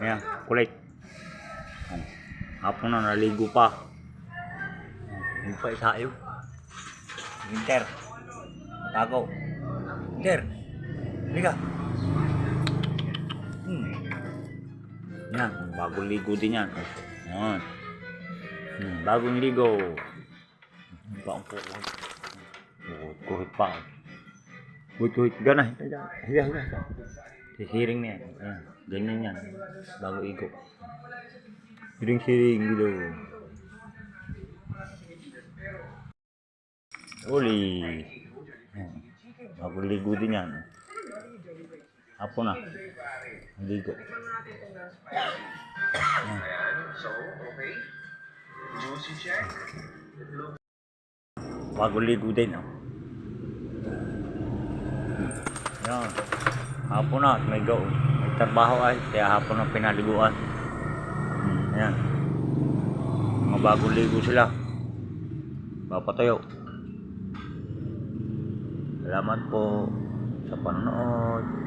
Ayan, kulit. Hapon na, naligo pa. Hindi pa isayo. Winter. Tago. Winter. Liga. Yan, bagong ligo din yan. Yan. Bagong ligo. Baong po. Kuhit pa. Kuhit. Gana. Higa. Siring na yan. Ayan. Ganyan yan. Bago igo. Siring gitu. Uli. Bagong ligo din yan. Hapon na. Ligo. Bagong ligo din. Yan. Hapon na. May trabaho ay. Kaya hapon na pinaliguan. Ayan. Mga bagong ligo sila. Papatayo. Salamat po sa panonood.